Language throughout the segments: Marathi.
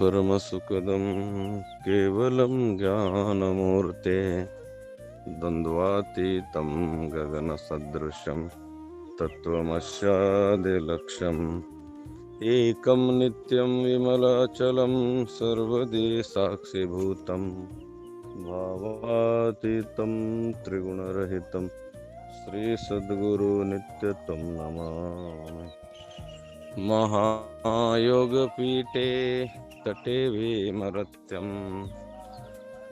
परमसुखदं केवलं ज्ञानमूर्ते द्वन्द्वातीतं गगनसदृशं तत्त्वमस्यादिलक्ष्यम् एकं नित्यं विमलाचलं सर्वदि साक्षिभूतं भावातीतं त्रिगुणरहितं श्रीसद्गुरु नित्यं नमामि। महायोगपीठे तटे भीमरत्यं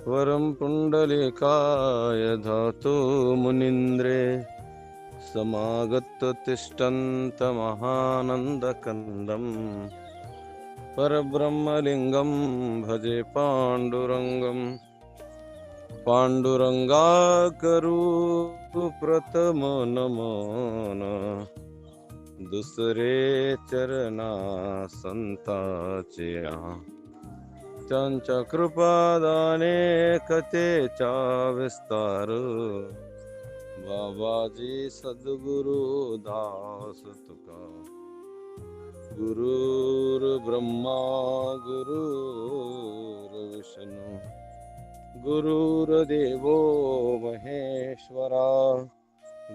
वरं पुण्डलीकाय धातु मुनीन्द्रे समागत्य तिष्ठन्तमहानन्दकन्दं परब्रह्मलिङ्गं भजे पाण्डुरङ्गं पाण्डुरङ्गाकरु प्रथम नमन दुसरे चरणा संतांच्या त्यांच्या कृपादाने कथेचा विस्तार बाबाजी सद्गुरु दास तुका गुरुर ब्रह्मा गुरुर विष्णू गुरुर्देवो महेश्वरा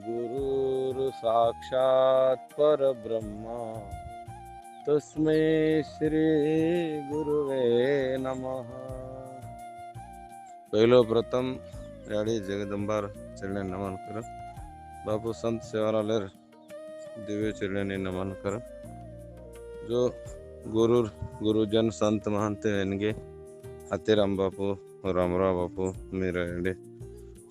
गुरुर साक्षात परब्रह्मा तस्मै श्री गुरुवे नमः। पहिलो प्रथम याडी जगदंबार चरणे नमन कर बापू संत सेवालालेर दिव्य चरणे नमन कर जो गुरुजन संत महंत एनगे हत्तीराम बापू रामराव बापू मीरा एंडे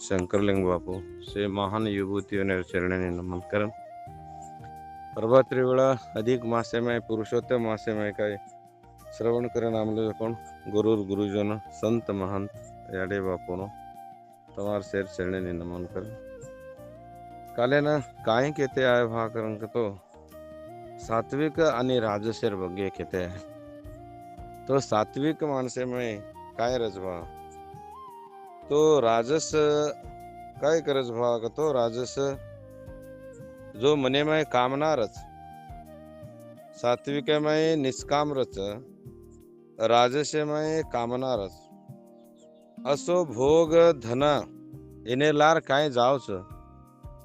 शंकरलिंग बापू से महान विभूतियों चरणे नमन कर प्रभात्री वेळा अधिक मासे में पुरुषोत्तम मासे में काय श्रवण करे नामले कोण गुरुजन संत महंत याडे बापूनो तमार शेर चरणे नमन कर काले ना काय कहते आए भा करंक तो सात्विक आणि राजसेर बग्गे कहते हैं। तो सात्विक माणसे में काय रजवा तो राजस काय करज भाग तो राजस जो मने में कामनारच सात्विक में निष्काम रच राजसे में कामनारच असो भोग धन इने लार काय जावच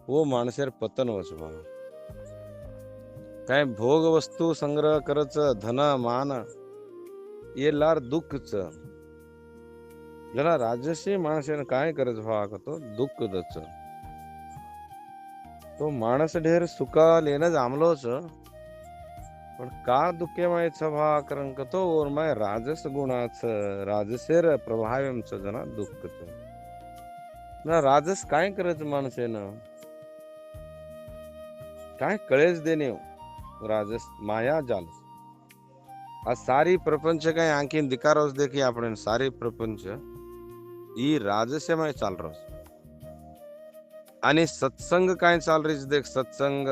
वो माणसेर पतन वच भाग काय भोग वस्तू संग्रह करच धन मान ये लार दुःखच जना राजसी माणसेन काय करज भाग तो दुःख दच तो माणस ढेर सुका लेन जामलोच पण का दुःखे मायच भा करंक तो और माय राजस गुणाच राजसेर प्रभावच जना दुःखच ना राजस काय करज माणसेन काय कळेच देणे राजस माया जाल आज सारी प्रपंच काय आणखीन दिकारोस देखी आपण सारी प्रपंच ई राजस्यमय चाल रहा आणि सत्संग काय चाल रही देख सत्संग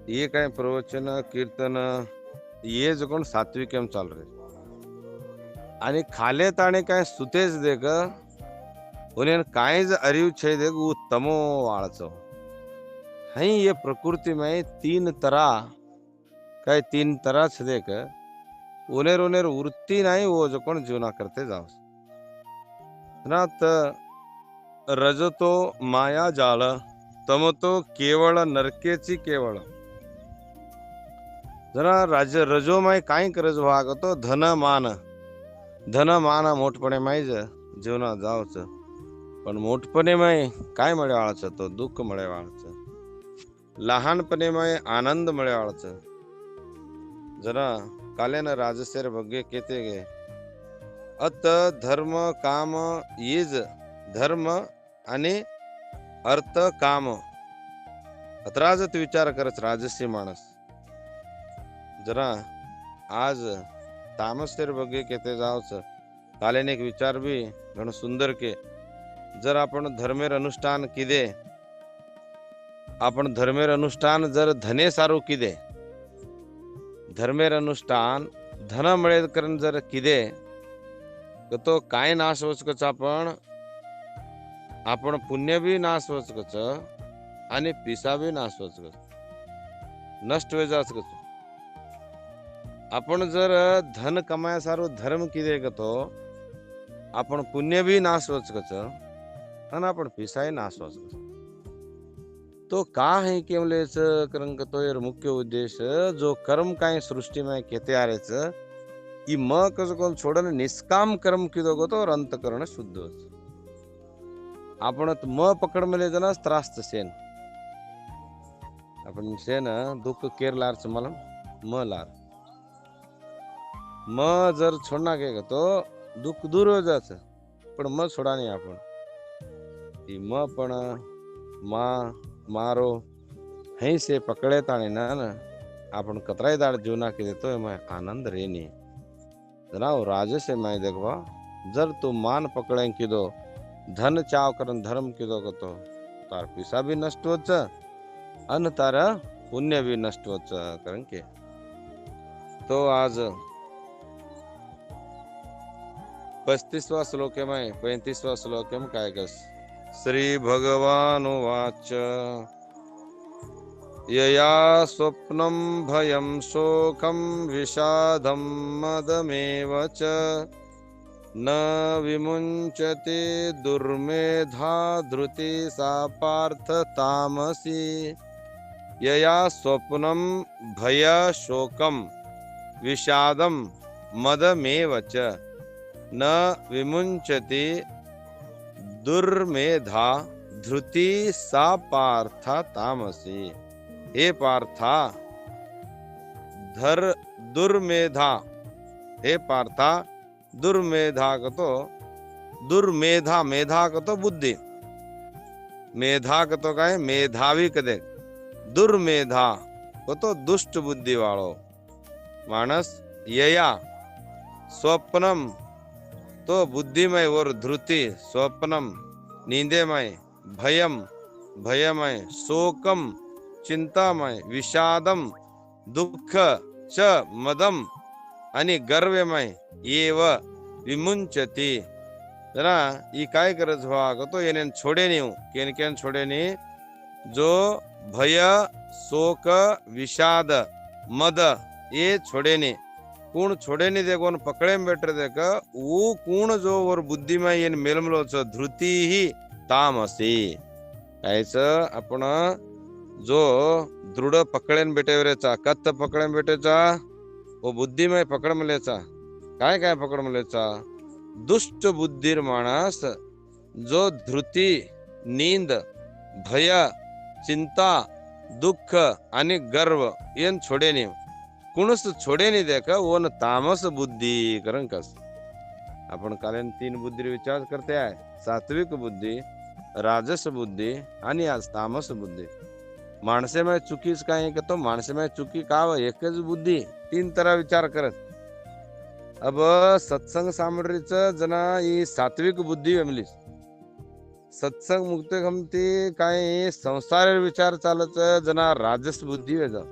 ये काय प्रवचन कीर्तन ये जो कोण सात्विक एम चाल रहे आणि खाले ताणे काय सुतेच देख उन्हें काय ज अरिव छे देख वो तमो वाळचो हई ये प्रकृति में तीन तरह छ देख उनेर वृत्ती नाही वो जो कोण जीवना करते जाओ ना त रजतो माया जाल तमतो केवळ नरकेची केवळ जरा रजो माय काय करज भाग तो धन मान मोठपणे मायज जीवना जावच पण मोठपणे माय काय मिळवाळच तो दुःख मिळवाळच लहानपणे माय आनंद मिळवाळच जरा कालेन राजसेर बग्गे केते गे अत धर्म काम येज धर्म आणि अर्थ काम अत्राजत विचार करत राजसी माणस जरा आज तामसेर बग्गे केते जावच कालेन एक विचार भी घण सुंदर के जर आपण धर्मेर अनुष्ठान किदे आपण धर्मेर अनुष्ठान जर धने सारू किदे धर्मेर अनुष्ठान धन मिळेल करण जर किदे तो काय नाश वचकच आपण पुण्य भी नाश वचकच आणि पिसा भी नाश वचकच नष्ट वे जाच आपण जर धन कमाया सारो धर्म किदे तो आपण पुण्य भी नाश वच कच आणि आपण पिसाय नाश वच तो का है कि करंग तो यार मुख्य उद्देश्य जो कर्म काय सृष्टि में कहते आ रहे ई म कस कोण छोड़न निष्काम कर्म किदो गो तो अंतकरण शुद्ध होच आपण म पकड मले जना त्रास्त सेन आपण सेन दुःख केरलार मला म लार म जर छोड़ना के तो दुःख दूर हो जाच पण म छोड़ा नहीं आपण ई म पण मा मारो हई से पकड़े ताने ना आपण कतराई दाड़ जीवना के देतो मैं आनंद रेनी जनाव राजे से मैं देखवा जर तू मान पकड़े किदो धन चाव करन धर्म किदो तो तार पैसा भी नष्ट होच अन तार पुण्य भी नष्ट होच कारण के तो आज 35वां श्लोक में 35वां श्लोक में काय कस श्री भगवान उवाच यया स्वप्नं भयं शोकं विषादं मदमेव च न विमुञ्चते दुर्मेधा धृति सा पार्थ तामसी यया स्वप्नं भय शोकं विषादं मदमेव च न विमुञ्चते दुर्मेधा धृति सा पार्थ तामसी हे पार्था धर दुर्मेधा हे पार्था दुर्मेधा कतो दुर्मेधा मेधा कतो बुद्धि मेधा कतो काय मेधावी कदे दुर्मेधा कतो दुष्ट बुद्धि वाळो मानस यया स्वप्नम तो बुद्धिमय और धृति स्वप्नम नींदेमय भयम भयमय शोकम चिंतामय विषादम दुःख च मदम आणि गर्वमय एव विमुंचती जना ई काय करज व्हा तो येने छोडे नहीं केन केन छोडे नहीं जो भय शोक विषाद मद ये छोडे नहीं कूण छोड़े नहीं देखो पकड़े में बैठे देख वो कूण जो और बुद्धि में ये मेलमलो धृति ही तामसी ऐसा अपना जो दृढ़ पकड़े में बैठे रेचा कत्त पकड़े में बैठेचा वो बुद्धि में पकड़ में लेचा काय काय पकड़ में लेचा दुष्ट बुद्धिर मानस जो धृति नींद भय चिंता दुःख आणि गर्व ये छोड़े नहीं कुणस छोड़े नहीं देखा वो न तामस बुद्धि करन कस अपन कालेन 3 बुद्धि विचार करते आहे सात्विक बुद्धि राजस बुद्धि आणि आज तामस बुद्धि माणसे में चुकीच काय के तो माणसे में चुकी का एकच बुद्धि 3 तरह विचार करत अब सत्संग सामग्रीच जना ही सात्विक बुद्धि वेमली सत्संग मुक्त गमती काय संसार विचार चालच जना राजस बुद्धि वेजा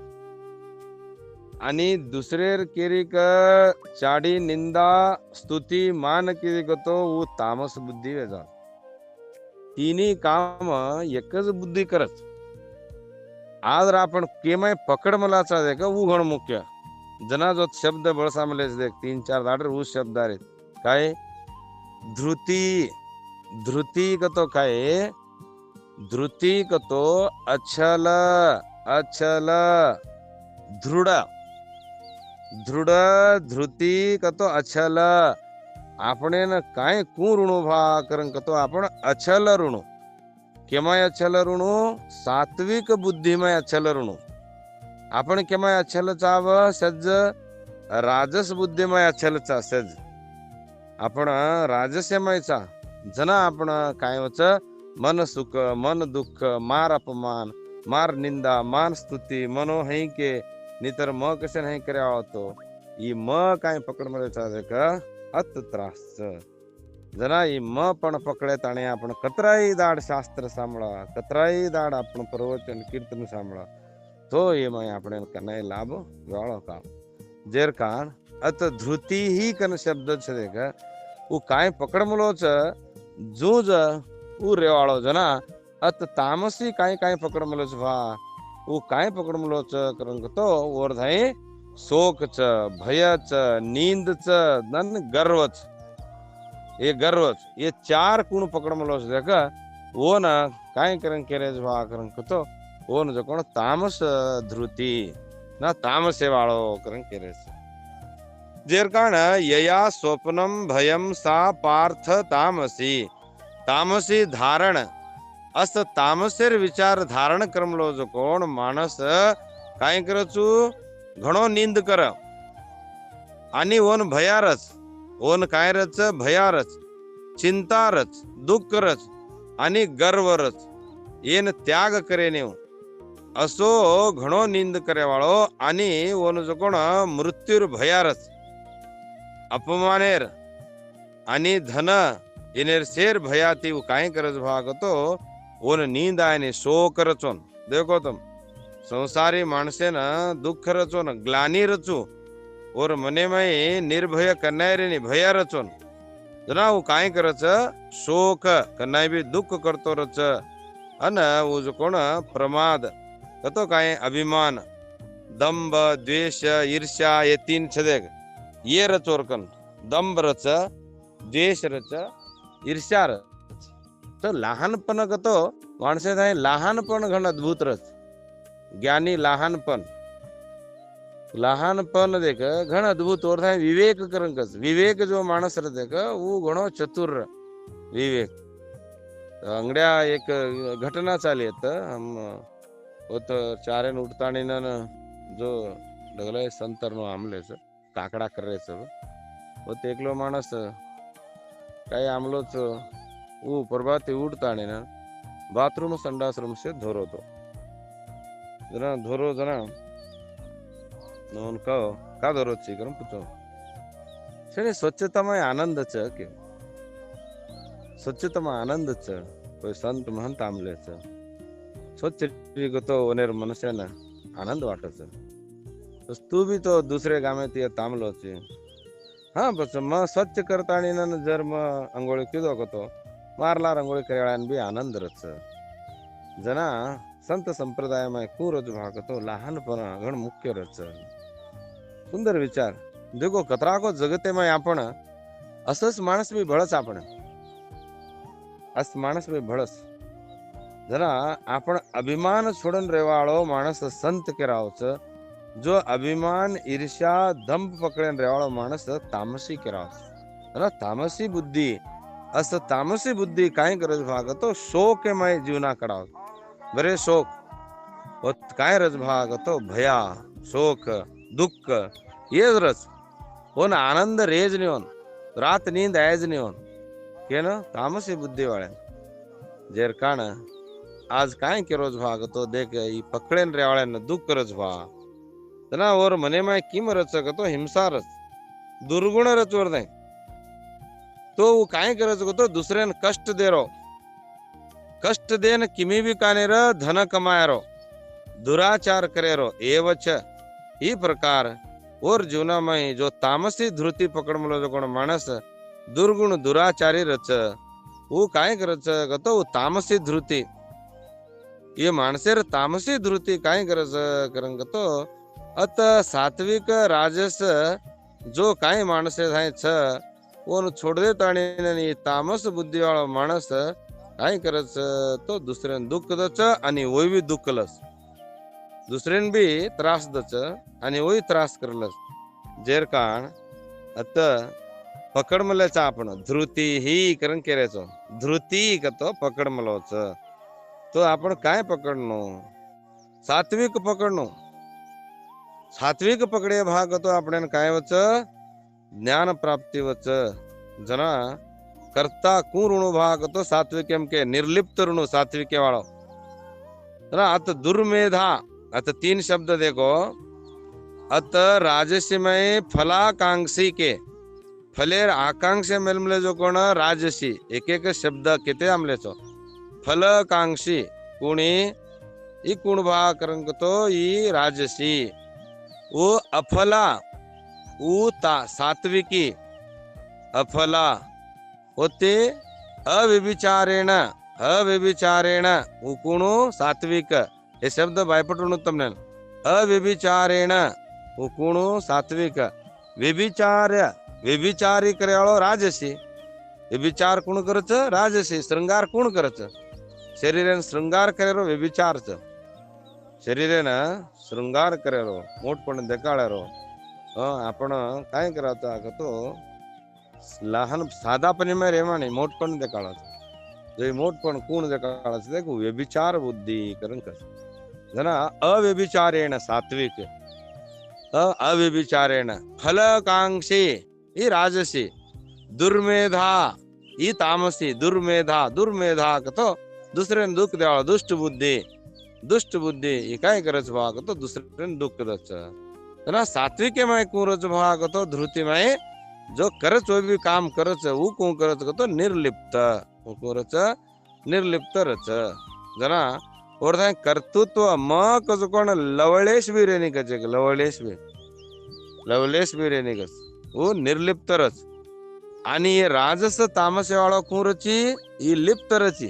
आणि दुसरे केरी चाडी निंदा स्तुति मान केरी तो वो तामस बुद्धि वेजा तिनी काम एकच बुद्धि करत आज आपण केमय पकड मलाचा देखा वो गण मुख्य जना जो शब्द बळसा मले देख 3-4 दाडर वो शब्द आहेत काय धृति धृति कतो काय धृति कतो अचल अचल दृढ़ दृढ़ धृति कतो अचल आपने न काय कू ऋणो भा करन कतो आपण अचल ऋणो केमाय अचल ऋणो सात्विक बुद्धिमय अचल ऋणो आपण केमाय अचल चाव सज्ज राजस बुद्धिमय अचल चा सज्ज आपण राजस्यमयचा जना आपण काय वच मन सुख मन दुःख मार अपमान मार निंदा मान स्तुति मनो है के नितर म कसे नहीं करे तो ई म काय पकड मध्ये चाले का अत त्रास जना ई म पण पकडे ताणे आपण कतराई दाड शास्त्र सांभळा कतराई दाड आपण प्रवचन कीर्तन सांभळा तो ये मैं अपने करने लाभ वालो का जेर कान अत धृति ही कन शब्द छे देखा वो काय पकड मलो छ जूज उ रेवाळो जना अत तामसी काय काय पकड मलो छ भा वो काय पकड मलो छ करन तो और धाई शोक च, भय च, नींद च, नन गर्व च. ये गर्वच ये चार गुण पकड़ मलो देखा वो ना काय करन केरे जवा करन कतो वो न जो कोण तामस धृति ना तामसे वाळो करन केरे जेर कारण यया स्वप्नम भयम सा पार्थ तामसी तामसी धारण अस तामसेर विचार धारण करमलो जो कोण माणस काय करचू घणो निंद कर आणि ओन भयारच ओन काय रच भयारच चिंतारच दुःखरच आणि गर्वरच एन त्याग करे नेव असो घणो निंद करे वाळो आणि ओन जो कोण मृत्यूर भयारच अपमानेर आणि धन एनेर शेर भयाती काय करज भागतो ओन नींद आयने शोक रचोन देखो तुम संसारी माणसेन दुःख रचोन ग्लानी रचू और मने में निर्भय करणारे नि भय रचोन जना वो काय करच शोक कन्नाय भी दुःख करतो रच अन वो जो कोण प्रमाद कतो काय अभिमान दंभ द्वेष ईर्ष्या ये तीन छदेक ये रचोरकन दंभ रच द्वेष रच ईर्ष्या रच तो लहानपण कतो माणसे थाय लहानपण घण अद्भुत रच ज्ञानी लहानपण लहानपन देख घण अद्भुत और था विवेक करंकस विवेक जो मानस रहे देख वो घणो चतुर विवेक अंगड्या एक घटना चाली हम वो तो चारेन उठतानी न जो डगले संतर नो आमले काकड़ा करे सब वो एकलो मानस काय आमलोच वो प्रभाती उठतानी न बाथरूम संडास रूम से धोरो तो जना धोरो जना उनका का धरो करूं पूछो छे स्वच्छता में आनंद च के स्वच्छता में आनंद च कोई संत महंत आमले च स्वच्छ तो ओनेर मनसे न आनंद वाटच तो तू भी तो दूसरे गामे ते तामलो छे हाँ बस म स्वच्छ करतानी न जर म अंगोळी किदो कतो मारला अंगोळी करेळान भी आनंद रच जना संत संप्रदाय में कुरज भागतो लहानपण घण मुख्य रच सुंदर विचार देखो कतरा को जगते में आपण असस माणस भी भळस आपण अस माणस भी भळस जरा आपण अभिमान छोड़न रेवाळो माणस संत केरावच जो अभिमान ईर्ष्या दंभ पकड़न रेवाळो माणस तामसी केरावच ना तामसी बुद्धि अस तामसी बुद्धि काय करज भागतो शोकमय जीवना कडाव बरे शोक काय रज भागतो भया शोक दुःख ये रच होन आनंद रेज नहीं होन रात नींद ऐज नहीं होन के न तामसी बुद्धि वाले जेर काण आज काय के रोज भाग तो देख ई पकड़ेन रे वाले न दुःख रच भा तना और मने में किम रच तो हिंसा रच दुर्गुण रच वर नहीं तो वो काय करच तो दूसरे न कष्ट दे रो कष्ट देन किमी भी काने रो धन कमाए रो दुराचार करे रो एवच ई प्रकार और जीवना में जो तामसी धृति पकड़ मलो जो कोण मानस दुर्गुण दुराचारी रच वो काय करच तो तामसी धृति ये माणसेर तामसी धृति काय करच करंग तो अत सात्विक राजस जो काय माणसे थाय छ वो छोड़ दे ताणी तामस बुद्धि वाळो माणस काय करच तो दुसरे दुःख दच आणि वोय भी दुःखलस दुसरेन भी त्रास दच आणि वही त्रास करलस जेर काण अत पकड मलेचा आपण धृती ही करण केरेचो धृती कतो पकड मलोच तो आपण काय पकडनो सात्विक पकडनो सात्विक पकडे भाग तो आपण काय वच ज्ञान प्राप्ती वच जना करता कु ऋणु भाग तो सात्विक एम के निर्लिप्त ऋणु सात्विके वाळो जना अत दुर्मेधा अत तीन शब्द देखो अत राजसी में फलाकांक्षी के फलेर आकांक्षे मेलमले जो कोण राजसी एक एक शब्द किते आमले छो फलकांक्षी कुणी ई कुण भा करंग तो ई राजसी वो अफला ऊता सात्विकी अफला होते अव्यभिचारेण अव्यभिचारेण उकुणु सात्विक हे शब्द बायपटून तमने अव्यभिचारेण वो कूण सात्विक व्यभिचारी करे राजसी व्यभिचार कोण करच राजसी श्रृंगार कोण करच शरीरेन श्रृंगार करेरो व्यभिचार शरीरेन श्रृंगार करेरो मोठपण देखाळेरो आपण काय करावता का तो लहान साधापणी में रेवानी मोठपण देखाळाच जे मोठपण कोण देखाळाच देखो व्यभिचार बुद्धी करण कर जना अव्यभिचारेण सात्विक अव्यभिचारेण फलकांक्षी ही राजसी दुर्मेधा ही तामसी दुर्मेधा कतो दुसरे दुःख द्यावा दुष्ट बुद्धी ही काय करच भाग तो दुसरे दुःख दच जना सात्विकमय कुरच भाग तो धृतिमय जो करच वो भी काम करच वो को करच तो निर्लिप्त वो कुरच निर्लिप्त रच जना और कर्तृत्व म कस कोण लवलेश भी रेनी कचे लवलेश भी रेनी कस वो निर्लिप्त रच आणि राजस तामसेवाळो कुरची ही लिप्त रची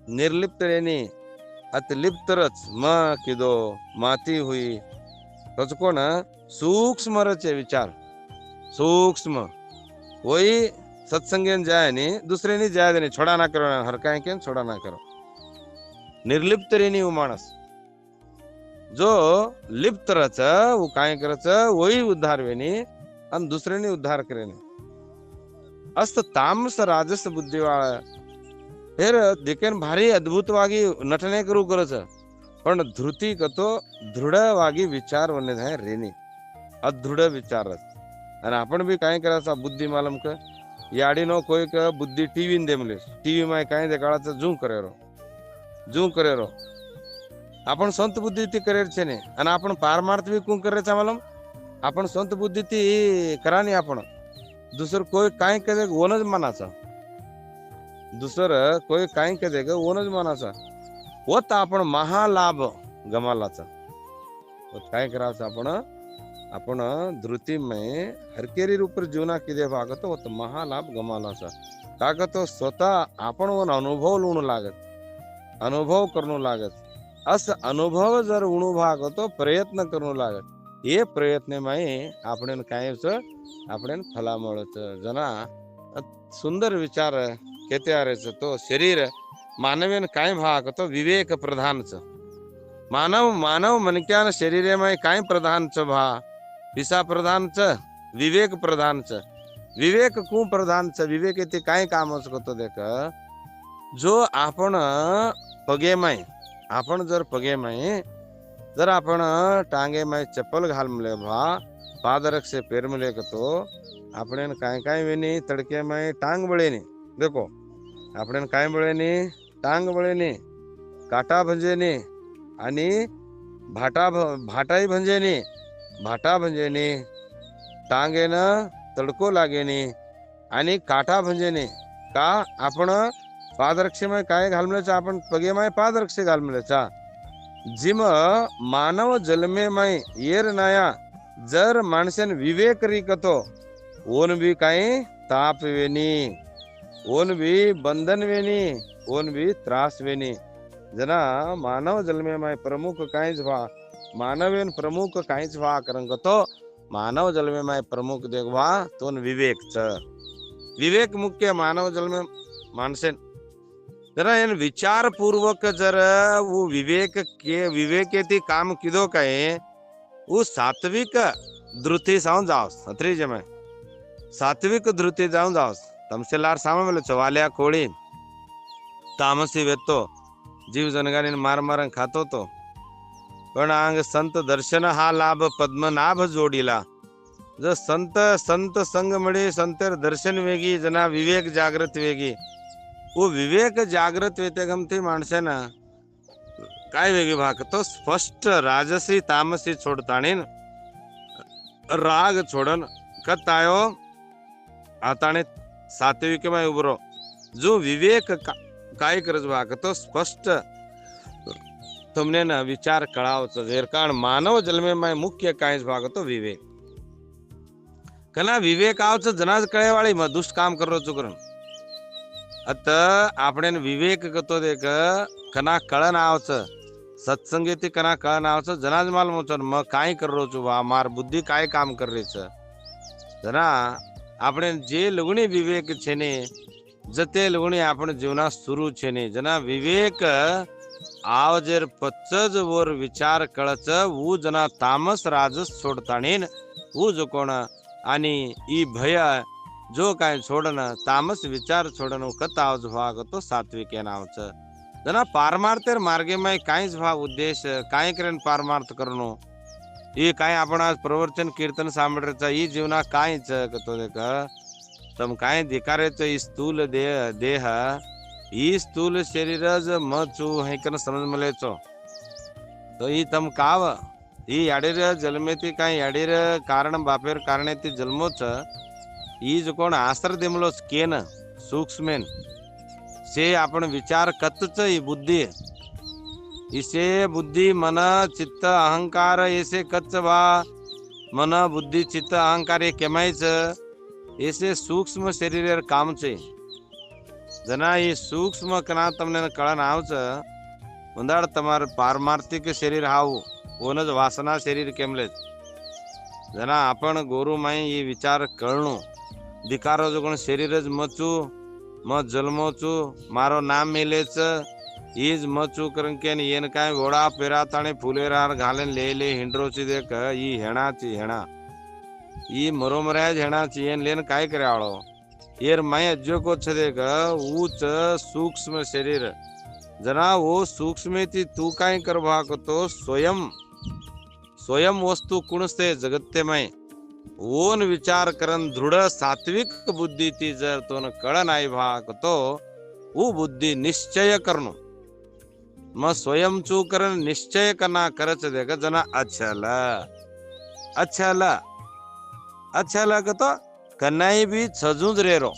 निर्लिप्त रेनी अतलिप्त रच म किदो माती हुई कस कोण सूक्ष्म रचे विचार सूक्ष्म वही सत्संगेन जाए नहीं दूसरे नहीं जाए नहीं छोड़ा ना करो हर काय के छोड़ा ना करो निर्लिप्त रेनी वो मानस जो लिप्त रच वो काय करच वही उद्धार वेनी आणि दुसरे नहीं उद्धार करे नहीं अस्त तामस राजस बुद्धि वाला फिर देखेन भारी अद्भुतವಾಗಿ नटने करू करच पण धृती कतो दृढವಾಗಿ विचार वने है रेनी अदृढ विचार आणि आपण भी काय करायचा बुद्धी मालम का याडी नो कोई का बुद्धी टीवी दे मले टीवी में काय देखाळाचा जू करेरो आपण संत बुद्धी ती करेर छे ने आणि आपण पारमार्थ भी कोण करायचा मालम आपण संत बुद्धी ती करानी आपण दुसर कोई काय करे ओनच मानाचा दुसर कोई काय करे ग ओनच मानाचा होत आपण महालाभ गमालाचा होत काय करायचं आपण धृतीमय हरकेरी ऊपर जीवना किदे भागतो होत महालाभ गमालाचा का तो स्वतः आपण वन अनुभव लुणू अनुभव करणू लागत अस अनुभव जर उणू भागतो प्रयत्न करणू लागत ये प्रयत्न में आपण काय आपण फला मिळत जना सुंदर विचार केते आरेच तो शरीर मानवेन काय भागतो विवेक प्रधानच मानव मनक्यान शरीर में काय प्रधानच भा पिसा प्रधानच विवेक प्रधानच विवेक कु प्रधानच विवेक ते काय काम असतो देख जो आपण पगेमय आपण जर पगेमय जर आपण टांगेमय चप्पल घाल मले भा पादरक से पैर मले तो आपण काय वेनी तड़के में टांग बळेनी देखो आपण काय बळेनी टांग बळेनी काटा भंजेनी आणि भाटाई भंजेनी टांगेन तडको लागेनी आणि काटा भंजेनी का आपण पादरक्षेमय काय घालमलेचा आपण पगेमय पादरक्षे घालमलेचा जिम मानव जन्मेमय येर नाया जर माणसेन विवेक रिकतो ओन भी काय ताप वेनी ओन भी बंधन वेनी ओन भी त्रास वेनी जना मानव जन्मेमय प्रमुख काहीच व्हा मानवेन प्रमुख काहीच व्हा कारण तो मानव जन्मेमय प्रमुख देखवा तो विवेक मुख्य मानव जन्म मानसेन जरा इन विचार पूर्वक जर वो विवेक काम किदो कहे वो सात्विक धृति साऊं जाओस अत्री जमे सात्विक धृति जाओस तमसेलार सामा मेले चवालिया कोळी तामसी वेतो जीव जनगानी मार खातो तो पण अंग संत दर्शन हा लाभ पद्मनाभ जोडीला जो संत संग मिळे संतेर दर्शन वेगी जना विवेक जागृत वेगी वो विवेक जागृत वेते गमती माणसेना काय वेगी भाग तो स्पष्ट राजसी तामसी छोडताणी राग छोडन कतायो आताने सात्विकमय उभरो जो विवेक काय करज भाग तो स्पष्ट तुमने न विचार कळावच जेर कारण मानव जन्मे में मुख्य कायच भाग तो विवेक कना विवेक आवच जनाज कळेवाळी म दुष्ट काम करो चुकरन अत आपणे विवेक कतो देख कना कळन आवच सत्संगेती कना कळ नावचं जनाज माल मोचन मग काय करो છું વા માર બુદ્ધિ काय કામ કરે છે જરા આપણે જે લગણી વિવેક છે ને જતે લગણી આપણે જીવના સુરુ છે ને जना विवेक आवजेर पच्चज वर विचार कळच वो जना तामस राजस सोडताणीन वो जो कोण आणि ई भय जो काय छोडन तामस विचार छोडन कत आवज भाग तो सात्विक नावच जना पारमार्थेर मार्गे में काहीच भाव उद्देश काय करेन पारमार्थ करनो ये काय आपण आज प्रवचन कीर्तन सांभळचा ई जीवना काहीच कतो देख तम काय धिकारेच ई स्थूल देह ई स्थूल शरीर ज मचू हेकन समज मलेचो तो ई तम काव ई याडीर जन्मेती काय याडीर कारण बापेर कारणे ती जन्मोच ई जो कोण आसर देमलोच केन सूक्ष्मेन से आपण विचार कतच ही बुद्धी इसे बुद्धि मन चित्त अहंकार ऐसे कच्च बा मन बुद्धि चित्त अहंकार ये केमायच ऐसे सूक्ष्म शरीर काम छे जना ये सूक्ष्म कना तमने कळन आवच उंदाड तमार पारमार्थिक शरीर हाव ओनज वासना शरीर केमले जना आपण गोरु माई ये विचार कळनो धिकारो जो कोण शरीरज मचू म जन्मोचू मारो नाम मेलेच ईज मचू करन के येन काय वोडा पेरा ताणे फुलेरार घालेन ले हिंड्रोची देख ई हेणाची हेणा ई मरोमराज हेणाची येन लेन काय करे आळो येर माय अज्जो को छ देख ऊच सूक्ष्म शरीर जना वो सूक्ष्मेती तू काय करवा तो स्वयं स्वयं वस्तु कुणसे जगत्ते माय ओन विचार करन दृढ सात्विक बुद्धी ती जर तोन कळ नाही भाग तो वो बुद्धी निश्चय करनो म स्वयं चू करन निश्चय कना करच देख जना अच्छा तो कनाई भी छजूज रेरो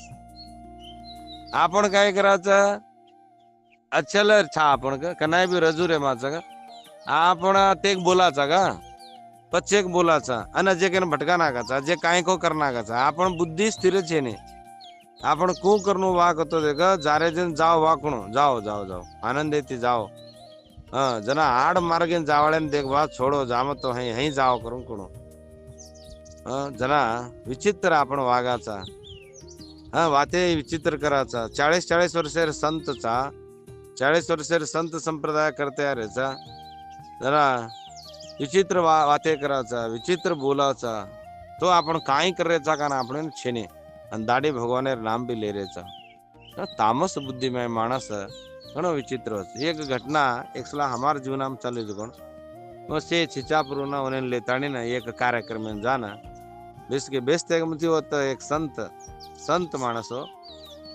आपण काय करायचं अच्छा छा आपण कनाई भी रजू रे माचा का आपण ते बोलाचा का पचेक बोलाचा आणि जे काही भटका नाकाचा जे काय को कर नाकाचा आपण बुद्धी स्थिर छे ने आपण को करनो वाक तो देख जारे जन जाओ वाकणो जाओ जाओ जाओ आनंदेती जाओ जना आड मार्गे जावळे देख बा छोडो जाम तो हई जाओ करून कोणो जना विचित्र आपण वागाचा वाते विचित्र कराचा 40 वर्षेर संतचा 40 वर्षेर संत संप्रदाय करते यारेचा जरा विचित्र वाते कराचा विचित्र बोलाचा तो आपण काय करायचा का ना आपण छेने आणि दाढी भगवानेर नाम भी ले रेचा तामस बुद्धिमय माणस घणो विचित्र एक घटना एकसला हमार जीवना में चालू जुगण वो से छिचापुर ना उन्हें लेतानी ना एक कार्यक्रम में जाना बेसते मुझे होता एक संत माणस हो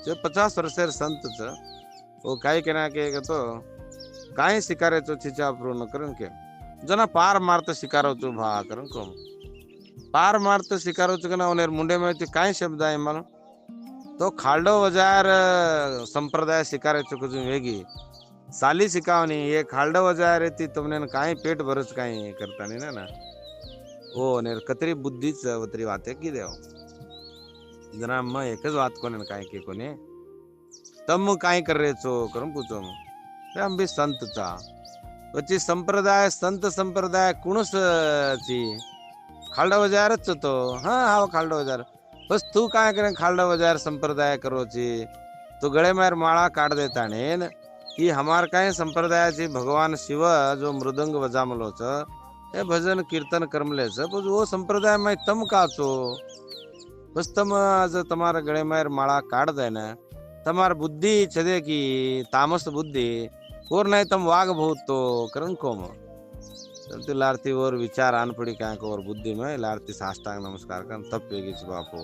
जो 50 वर्षेर संत छ वो काय केना के तो काय शिकारे तो छिचापुर न करन के जना पार मारत शिकारो भा करन को पार मारत शिकारो ना उन्हें मुंडे में काय शब्द आहे मला तो खाल्डो वजार संप्रदाय शिकारे कुछ वेगी साली शिकावनी ये खाल्डो वजार ती तुमने काय पेट भरच काय करता नहीं ना ओ ने कतरी बुद्धीच वतरी वाते की देव जना म एकच बात कोने काय के कोने तम काय कर रे छो करून पूछो हम भी संत चा वची संप्रदाय संत संप्रदाय कुणस ची खाल्डो वजारच तो हा खाल्डो वजार बस तू काय करे खाल्डा बाजार संप्रदाय करो ची तू गळे मार माळा काढ देता नेन ही हमार काय संप्रदायाची भगवान शिव जो मृदंग वजामलोच हे भजन कीर्तन करमलेच बस वो संप्रदाय में तम काचो बस तम आज तमारा गळे मार माळा काढ देना तमार बुद्धि छदे की तामस बुद्धि और नहीं तम वाग बहुत तो करन कोम तो लारती और विचार आन पड़ी क्या को और बुद्धि में लारती साष्टांग नमस्कार कर तब पेगी बापू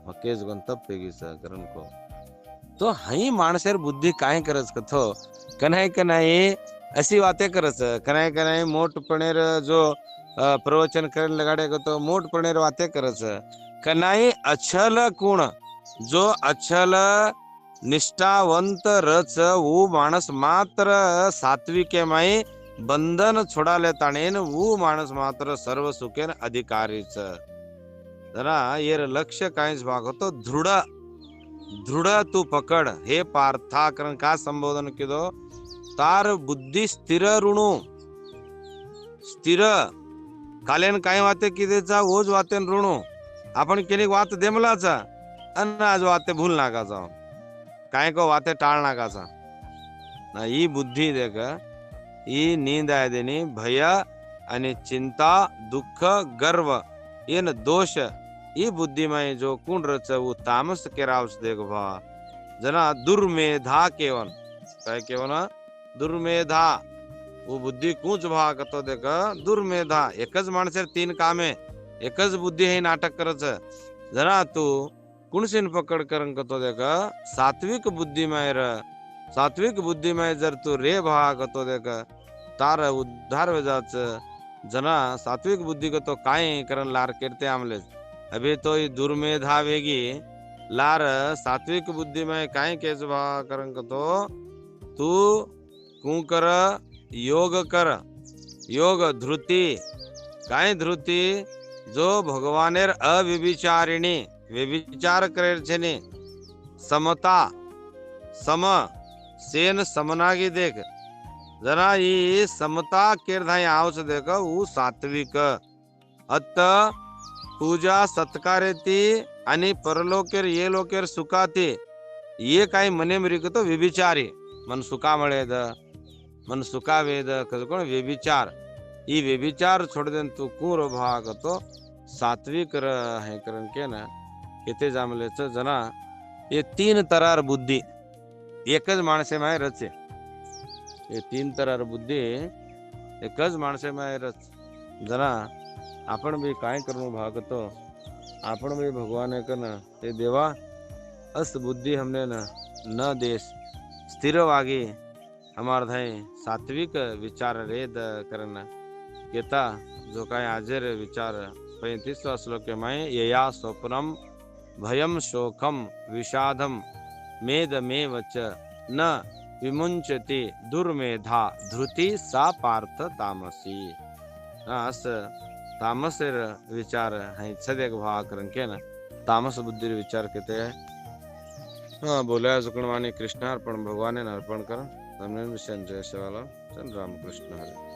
मकेज गन तब पेगी करन को तो हई माणसेर बुद्धि काय करच कथो कनाई अशी बातें करच कनाई मोठपणेर जो प्रवचन करन लगाडे को तो मोठपणेर बातें करच कनाई अछल कुण जो अछल निष्ठावंत रच वो माणस मात्र सात्विके माई बंधन छोड़ा लेता वो माणस मात्र सर्व सुखेन अधिकारीच जरा येर लक्ष्य काहीच भाग होतो दृढ तू पकड हे पार्था कारण का संबोधन किदो तार बुद्धी स्थिर ऋणू स्थिर कालेन काही वाते किदेचा ओज वाते ऋणू आपण केली वात देमलाचा अन्न आज वाते भूल नाकाचा काय को वाते टाळ नाकाचा ना ही बुद्धी देख ही नींद आहे देनी भय आणि चिंता दुःख गर्व इन दोष ही बुद्धिमय जो कुंड रच वो तामस के रावस देख भा जना दुर्मेधा केवन काय केवन दुर्मेधा वो बुद्धी कूच भा कतो देख दुर्मेधा एकच माणसे तीन कामे एकच बुद्धी हे नाटक करच जना तू कुणसीन पकड करन कतो देख सात्विक बुद्धिमय र सात्विक बुद्धिमय जर तू रे भा कतो देख तार उद्धार वेजाच जना सात्विक बुद्धि को तो काय करन लार करते आमले अभी तो ये दुर्मेधा वेगी लार सात्विक बुद्धि में काय केस भा करन कतो तू कू कर योग धृति काय धृति जो भगवानेर अविविचारिणी व्यभिचार करेल छेनी समता सम सेन समनागी देख जना ही समता केरधाई आवच देख ऊ सात्विक अत पूजा सत्कारेती आणि परलोकेर ये लोकेर सुखाती ये काही मने मरिकतो व्यभिचारी मन सुखा मळेद मन सुखा वेद कोण व्यभिचार ही व्यभिचार छोड़ देन तू कुर भाग तो सात्विक है करन के ना केते जामलेच जना ये तीन तरार बुद्धि एकच माणसे माय रचे ये तीन तरार बुद्धि एकच माणसे माय रच जना आपण भी काय करू भागतो आपण भी भगवान कन ते देवा अस बुद्धि हमने न देश स्थिर वागे हमार धाय सात्विक विचार रेद करना केता जो काय आजर विचार 35वां श्लोक में यया स्वप्नम भयम शोकम विषादम मेदमेव च न विमुंचति दुर्मेधा धृति सा पार्थ तामसी अस तामसेर विचार है छदेक भाव करन के न तामस बुद्धि विचार कहते हैं हाँ बोला सुकणवाणी कृष्णार्पण भगवान ने अर्पण कर हमने जय सेवालाल चंद्र रामकृष्ण हरे।